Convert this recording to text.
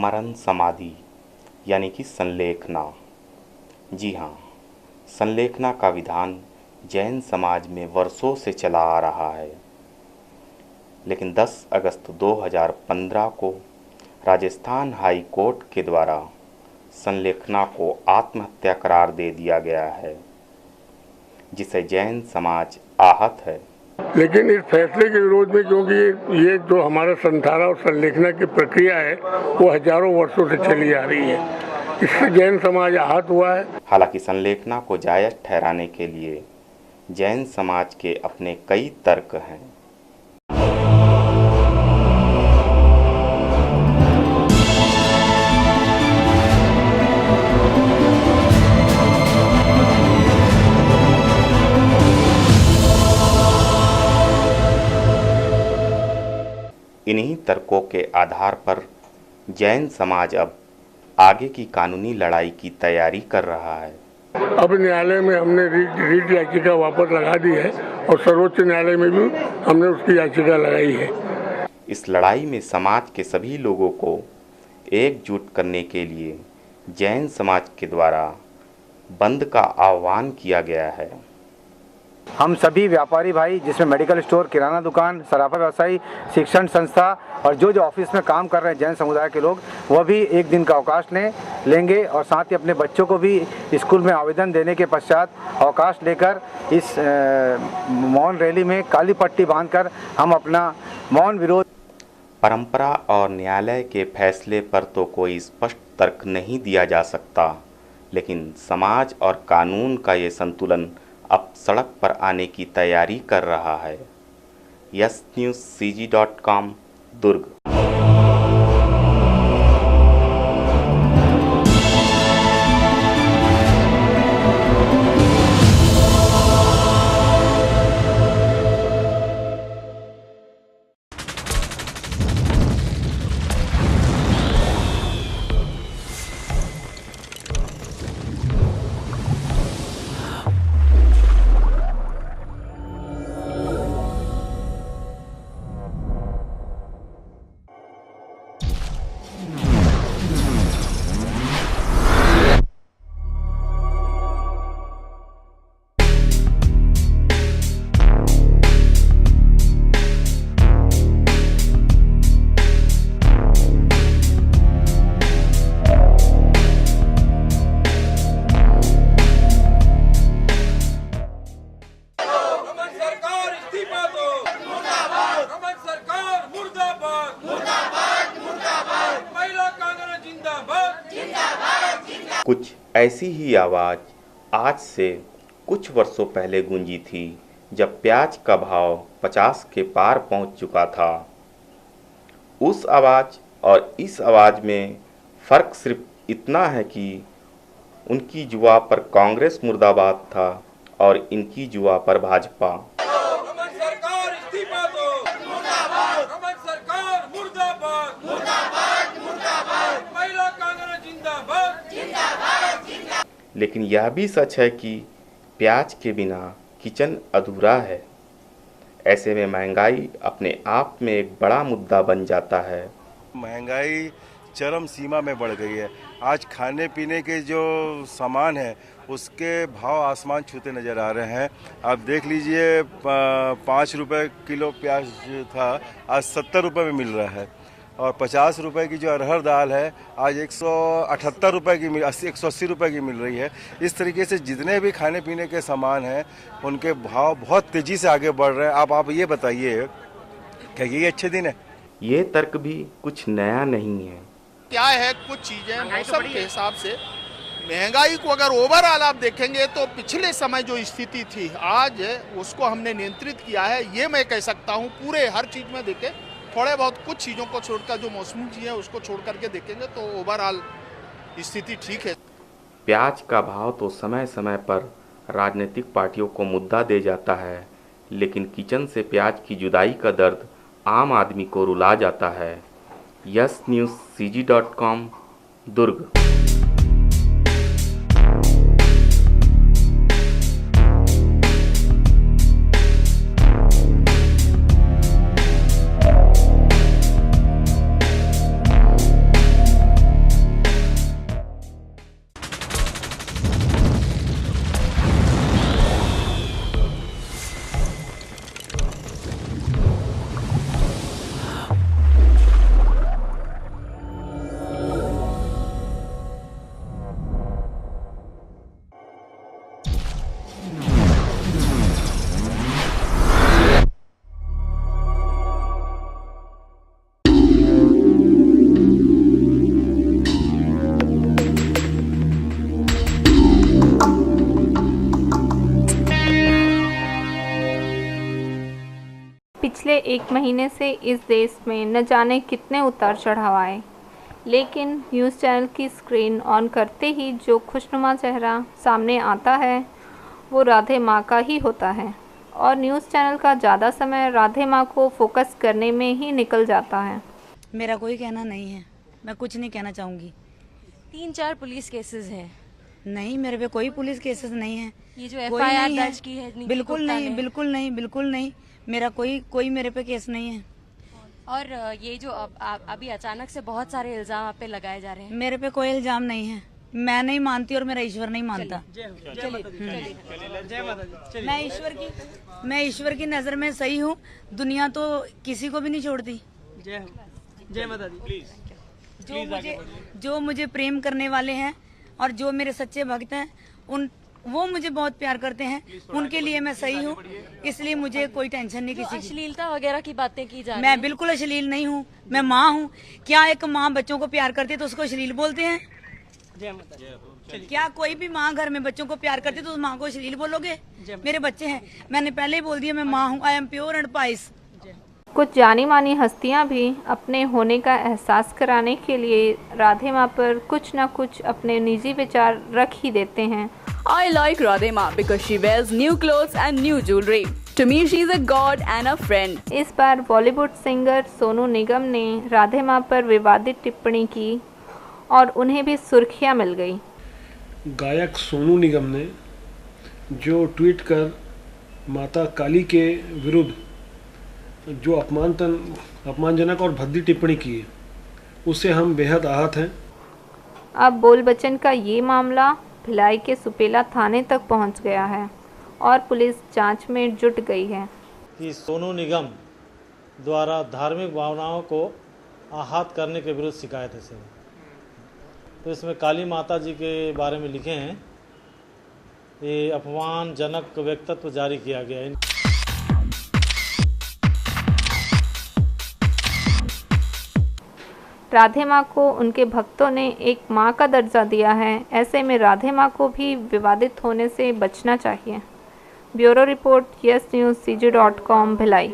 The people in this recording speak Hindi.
आमरण समाधि यानी कि संलेखना। जी हाँ, संलेखना का विधान जैन समाज में वर्षों से चला आ रहा है, लेकिन 10 अगस्त 2015 को राजस्थान हाई कोर्ट के द्वारा संलेखना को आत्महत्या करार दे दिया गया है, जिसे जैन समाज आहत है। लेकिन इस फैसले के विरोध में, क्योंकि ये जो हमारा संधारा और संलेखना की प्रक्रिया है वो हजारों वर्षों से चली आ रही है, इससे जैन समाज आहत हुआ है। हालांकि संलेखना को जायज ठहराने के लिए जैन समाज के अपने कई तर्क हैं। इन्हीं तर्कों के आधार पर जैन समाज अब आगे की कानूनी लड़ाई की तैयारी कर रहा है। अब न्यायालय में हमने रीट याचिका वापस लगा दी है और सर्वोच्च न्यायालय में भी हमने उसकी याचिका लगाई है। इस लड़ाई में समाज के सभी लोगों को एकजुट करने के लिए जैन समाज के द्वारा बंद का आह्वान किया गया है। हम सभी व्यापारी भाई, जिसमें मेडिकल स्टोर, किराना दुकान, सराफा व्यवसायी, शिक्षण संस्था और जो ऑफिस में काम कर रहे हैं जैन समुदाय के लोग, वह भी एक दिन का अवकाश लेंगे और साथ ही अपने बच्चों को भी स्कूल में आवेदन देने के पश्चात अवकाश लेकर इस मौन रैली में काली पट्टी बांधकर हम अपना मौन विरोध। परंपरा और न्यायालय के फैसले पर तो कोई स्पष्ट तर्क नहीं दिया जा सकता, लेकिन समाज और कानून का ये संतुलन अब सड़क पर आने की तैयारी कर रहा है। YesNewsCG.com दुर्ग। कुछ ऐसी ही आवाज़ आज से कुछ वर्षों पहले गूंजी थी, जब प्याज का भाव 50 के पार पहुंच चुका था। उस आवाज़ और इस आवाज़ में फ़र्क सिर्फ इतना है कि उनकी जुआ पर कांग्रेस मुर्दाबाद था और इनकी जुआ पर भाजपा। लेकिन यह भी सच है कि प्याज के बिना किचन अधूरा है। ऐसे में महंगाई अपने आप में एक बड़ा मुद्दा बन जाता है। महंगाई चरम सीमा में बढ़ गई है। आज खाने पीने के जो सामान है उसके भाव आसमान छूते नज़र आ रहे हैं। आप देख लीजिए, 5 रुपये किलो प्याज था, आज 70 रुपये में मिल रहा है और 50 रुपये की जो अरहर दाल है आज 178 रुपये की 180 रुपये की मिल रही है। इस तरीके से जितने भी खाने पीने के सामान हैं उनके भाव बहुत तेज़ी से आगे बढ़ रहे हैं। आप ये बताइए, क्या ये अच्छे दिन है? ये तर्क भी कुछ नया नहीं है। क्या है, कुछ चीज़ें मौसम के हिसाब से महंगाई को अगर ओवरऑल आप देखेंगे तो पिछले समय जो स्थिति थी आज उसको हमने नियंत्रित किया है, ये मैं कह सकता हूँ। पूरे हर चीज़ में देखें, थोड़े बहुत कुछ चीज़ों को छोड़कर जो मौसमी चीज़ें उसको छोड़ करके देखेंगे तो ओवरऑल स्थिति ठीक है। प्याज का भाव तो समय समय पर राजनीतिक पार्टियों को मुद्दा दे जाता है, लेकिन किचन से प्याज की जुदाई का दर्द आम आदमी को रुला जाता है। YesNewsCG.com दुर्ग। पिछले एक महीने से इस देश में न जाने कितने उतार चढ़ाव आए, लेकिन न्यूज़ चैनल की स्क्रीन ऑन करते ही जो खुशनुमा चेहरा सामने आता है वो राधे माँ का ही होता है और न्यूज़ चैनल का ज़्यादा समय राधे माँ को फोकस करने में ही निकल जाता है। मेरा कोई कहना नहीं है, मैं कुछ नहीं कहना चाहूँगी। 3-4 पुलिस केसेस है। नहीं, मेरे पे कोई पुलिस केसेस नहीं है। ये जो एफआईआर दर्ज की है बिल्कुल नहीं, बिल्कुल नहीं, बिल्कुल नहीं। मेरा कोई मेरे पे केस नहीं है। और ये जो अभी अचानक से बहुत सारे इल्जाम आप पे लगाए जा रहे हैं। मेरे पे कोई इल्जाम नहीं है, मैं नहीं मानती और मेरा ईश्वर नहीं मानता। मैं ईश्वर की नज़र में सही हूँ, दुनिया तो किसी को भी नहीं छोड़ती। जय माता दी। जो मुझे प्रेम करने वाले हैं और जो मेरे सच्चे भक्त हैं वो मुझे बहुत प्यार करते हैं, उनके लिए मैं सही हूँ, इसलिए मुझे कोई टेंशन नहीं किसी की। अश्लीलता वगैरह की बातें की जा रही मैं बिल्कुल अश्लील नहीं हूँ, मैं माँ हूँ। क्या एक माँ बच्चों को प्यार करती है तो उसको अश्लील बोलते हैं? क्या कोई भी माँ घर में बच्चों को प्यार करती है तो उस माँ को अश्लील बोलोगे? मेरे बच्चे हैं, मैंने पहले ही बोल दिया मैं माँ हूँ। I am pure and price. कुछ जानी मानी हस्तियां भी अपने होने का एहसास कराने के लिए राधे माँ पर कुछ न कुछ अपने निजी विचार रख ही देते हैं। I like Radhe Ma because she wears new clothes and new jewelry. To me, she's a god and a friend. इस बार बॉलीवुड सिंगर सोनू निगम ने राधे माँ पर विवादित टिप्पणी की और उन्हें भी सुर्खियाँ मिल गई। गायक सोनू निगम ने जो ट्वीट कर माता काली के विरुद्ध जो अपमानजनक और भद्दी टिप्पणी की है, उससे हम बेहद आहत हैं। अब बोल बच्चन का ये मामला भिलाई के सुपेला थाने तक पहुंच गया है और पुलिस जांच में जुट गई है। कि सोनू निगम द्वारा धार्मिक भावनाओं को आहत करने के विरुद्ध शिकायत है सर। तो इसमें काली माता जी के बारे में लिखे हैं, ये अपमानजनक वक्तव्य जारी किया गया है। राधे माँ को उनके भक्तों ने एक माँ का दर्जा दिया है, ऐसे में राधे माँ को भी विवादित होने से बचना चाहिए। Bureau report, yes news, CG.com, Bhilai.